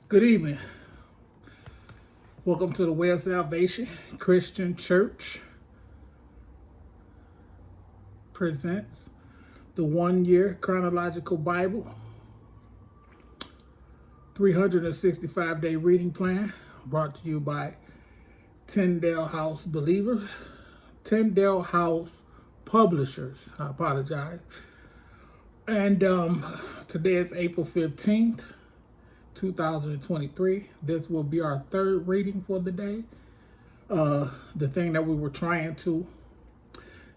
Good evening. Welcome to the Way of Salvation Christian Church presents the 1-year chronological Bible 365-day reading plan brought to you by Tyndale House Believers, Tyndale House Publishers. I apologize. And today is April 15th. 2023. This will be our third reading for the day. The thing that we were trying to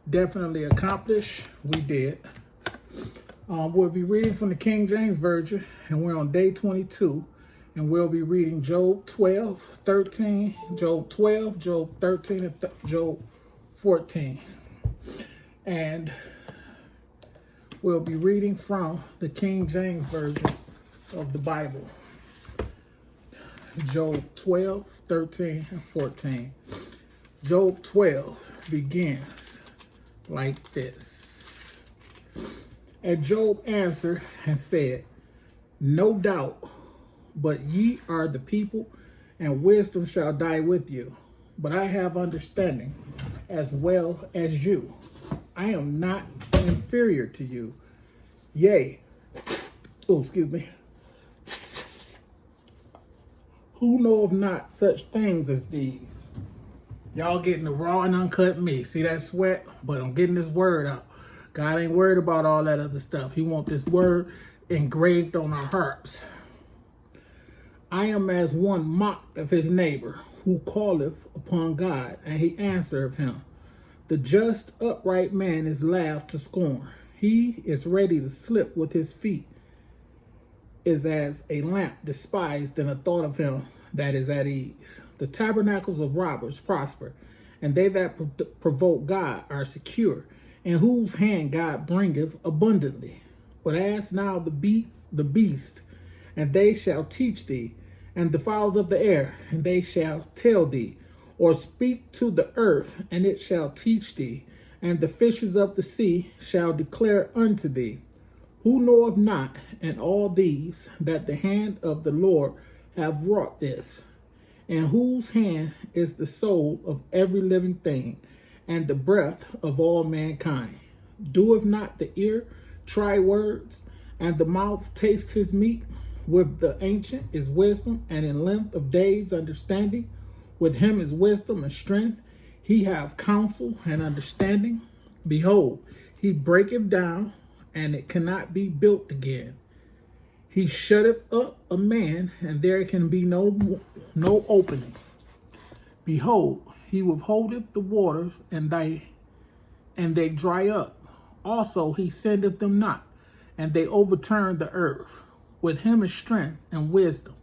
definitely accomplish, we did. We'll be reading from the King James Version, and we're on day 22, and we'll be reading Job 12, 13, Job 12, Job 13, and Job 14. And we'll be reading from the King James Version of the Bible. Job 12, 13, and 14. Job 12 begins like this. And Job answered and said, "No doubt, but ye are the people, and wisdom shall die with you. But I have understanding as well as you. I am not inferior to you. Yea, who knoweth not such things as these?" Y'all getting the raw and uncut meat. See that sweat? But I'm getting this word out. God ain't worried about all that other stuff. He wants this word engraved on our hearts. I am as one mocked of his neighbor, who calleth upon God, and he answereth him. The just upright man is laughed to scorn. He is ready to slip with his feet, is as a lamp despised in a thought of him that is at ease. The tabernacles of robbers prosper, and they that provoke God are secure, in whose hand God bringeth abundantly. But ask now the beast, and they shall teach thee, and the fowls of the air, and they shall tell thee, or speak to the earth, and it shall teach thee, and the fishes of the sea shall declare unto thee. Who knoweth not in all these that the hand of the Lord have wrought this, in whose hand is the soul of every living thing, and the breath of all mankind? Doeth not the ear try words, and the mouth taste his meat? With the ancient is wisdom, and in length of days understanding. With him is wisdom and strength. He have counsel and understanding. Behold, he breaketh down, and it cannot be built again. He shutteth up a man, and there can be no opening. Behold, he withholdeth the waters, and they dry up. Also he sendeth them not, and they overturn the earth. With him is strength and wisdom.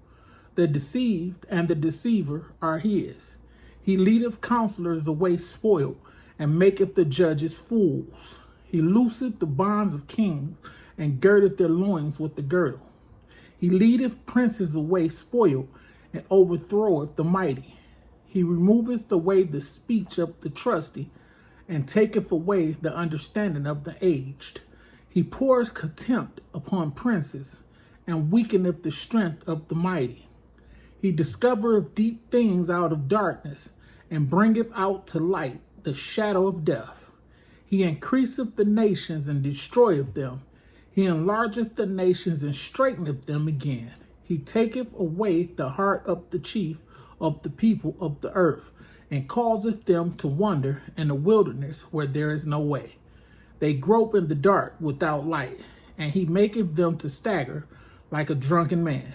The deceived and the deceiver are his. He leadeth counselors away spoiled, and maketh the judges fools. He looseth the bonds of kings, and girdeth their loins with the girdle. He leadeth princes away spoiled, and overthroweth the mighty. He removeth away the speech of the trusty, and taketh away the understanding of the aged. He pours contempt upon princes, and weakeneth the strength of the mighty. He discovereth deep things out of darkness, and bringeth out to light the shadow of death. He increaseth the nations and destroyeth them. He enlargeth the nations and straighteneth them again. He taketh away the heart of the chief of the people of the earth, and causeth them to wander in the wilderness where there is no way. They grope in the dark without light, and he maketh them to stagger like a drunken man.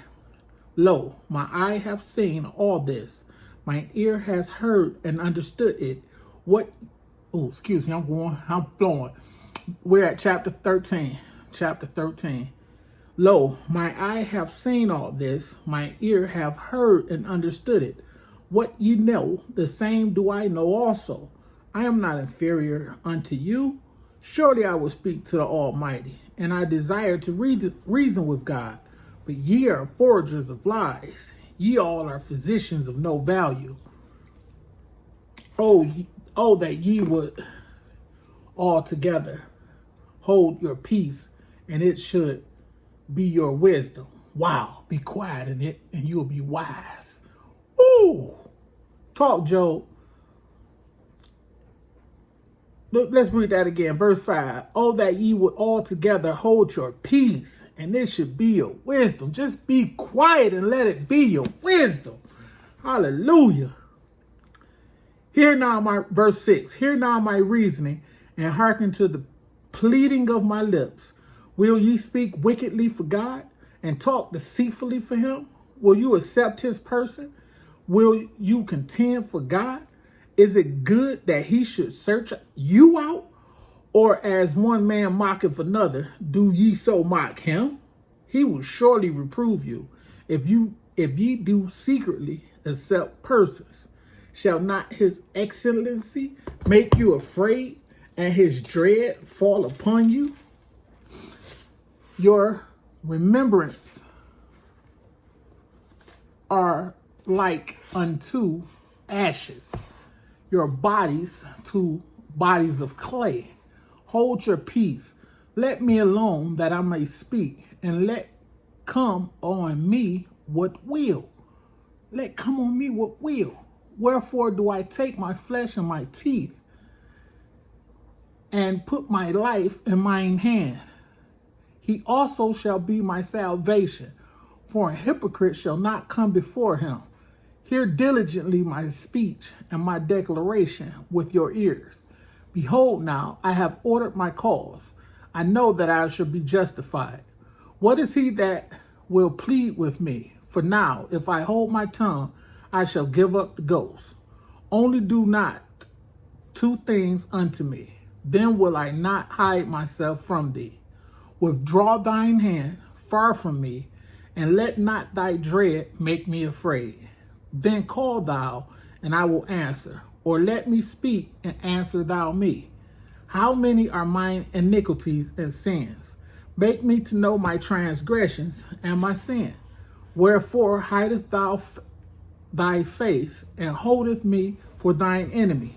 Lo, my eye hath seen all this. Mine ear has heard and understood it. I'm flowing. We're at chapter 13. Chapter 13. Lo, my eye have seen all this. My ear have heard and understood it. What ye know, the same do I know also. I am not inferior unto you. Surely I will speak to the Almighty, and I desire to reason with God. But ye are forgers of lies. Ye all are physicians of no value. Oh, that ye would altogether hold your peace, and it should be your wisdom. Wow, be quiet in it and you'll be wise. Ooh, talk, Job. Look, let's read that again. Verse 5. Oh, that ye would altogether hold your peace, and this should be your wisdom. Just be quiet and let it be your wisdom. Hallelujah. Hear now my, verse 6. Hear now my reasoning, and hearken to the pleading of my lips. Will ye speak wickedly for God, and talk deceitfully for him? Will you accept his person? Will you contend for God? Is it good that he should search you out? Or as one man mocketh another, do ye so mock him? He will surely reprove you if ye do secretly accept persons. Shall not his excellency make you afraid, and his dread fall upon you? Your remembrance are like unto ashes, your bodies to bodies of clay. Hold your peace. Let me alone that I may speak, and let come on me what will. Let come on me what will. Wherefore do I take my flesh in my teeth, and put my life in mine hand? He also shall be my salvation, for a hypocrite shall not come before him. Hear diligently my speech and my declaration with your ears. Behold, now I have ordered my cause. I know that I shall be justified. What is he that will plead with me? For now, if I hold my tongue, I shall give up the ghost. Only do not two things unto me, then will I not hide myself from thee. Withdraw thine hand far from me, and let not thy dread make me afraid. Then call thou, and I will answer, or let me speak, and answer thou me. How many are mine iniquities and sins? Make me to know my transgressions and my sin. Wherefore hidest thou thy face, and holdeth me for thine enemy?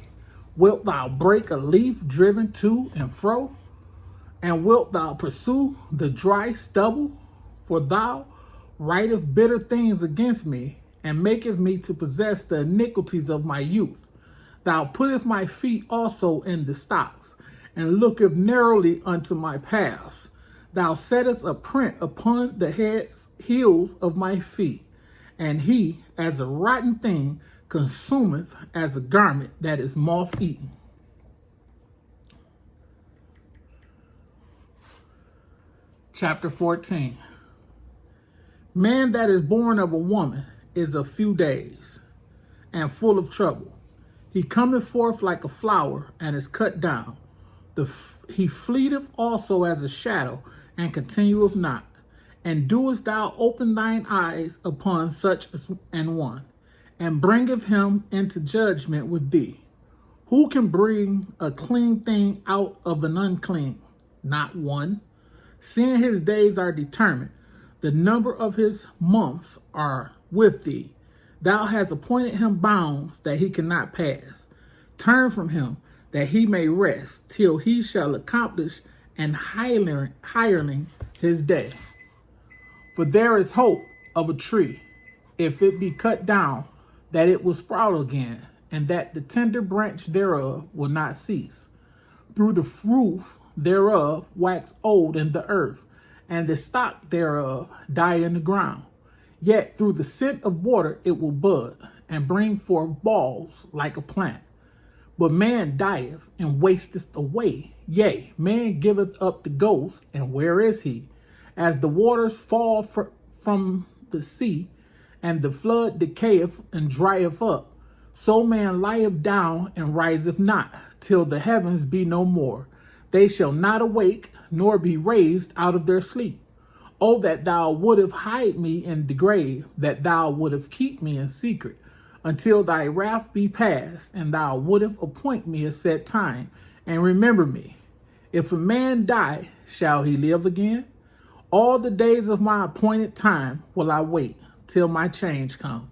Wilt thou break a leaf driven to and fro? And wilt thou pursue the dry stubble? For thou writest bitter things against me, and maketh me to possess the iniquities of my youth. Thou puttest my feet also in the stocks, and looketh narrowly unto my paths. Thou settest a print upon the heels of my feet, and he, as a rotten thing, consumeth as a garment that is moth-eaten. Chapter 14. Man that is born of a woman is a few days, and full of trouble. He cometh forth like a flower, and is cut down. He fleeteth also as a shadow, and continueth not. And doest thou open thine eyes upon such an one, and bringeth him into judgment with thee? Who can bring a clean thing out of an unclean? Not one. Seeing his days are determined, the number of his months are with thee. Thou hast appointed him bounds that he cannot pass. Turn from him, that he may rest, till he shall accomplish an hireling his day. For there is hope of a tree, if it be cut down, that it will sprout again, and that the tender branch thereof will not cease. Through the roof thereof wax old in the earth, and the stock thereof die in the ground. Yet through the scent of water it will bud, and bring forth balls like a plant. But man dieth and wasteth away. Yea, man giveth up the ghost, and where is he? As the waters fall from the sea, and the flood decayeth and drieth up, so man lieth down and riseth not, till the heavens be no more. They shall not awake, nor be raised out of their sleep. Oh, that thou wouldest hide me in the grave, that thou wouldest keep me in secret, until thy wrath be past, and thou wouldest appoint me a set time, and remember me. If a man die, shall he live again? All the days of my appointed time will I wait, till my change come.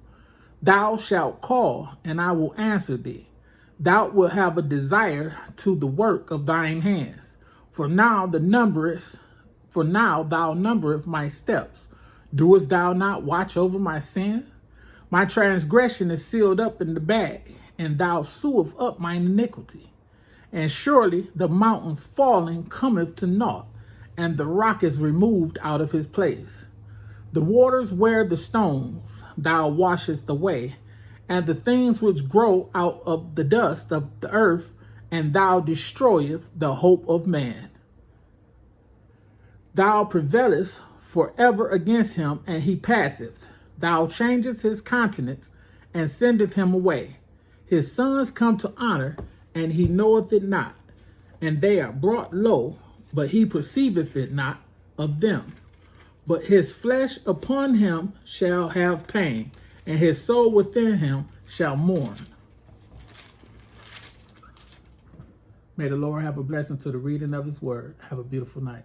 Thou shalt call, and I will answer thee. Thou wilt have a desire to the work of thine hands. For now thou numberest my steps. Doest thou not watch over my sin? My transgression is sealed up in the bag, and thou sewest up mine iniquity. And surely the mountains falling cometh to naught, and the rock is removed out of his place. The waters wear the stones, thou washest away, and the things which grow out of the dust of the earth, and thou destroyest the hope of man. Thou prevailest forever against him, and he passeth. Thou changest his countenance, and sendeth him away. His sons come to honor, and he knoweth it not. And they are brought low, but he perceiveth it not of them. But his flesh upon him shall have pain, and his soul within him shall mourn. May the Lord have a blessing to the reading of his word. Have a beautiful night.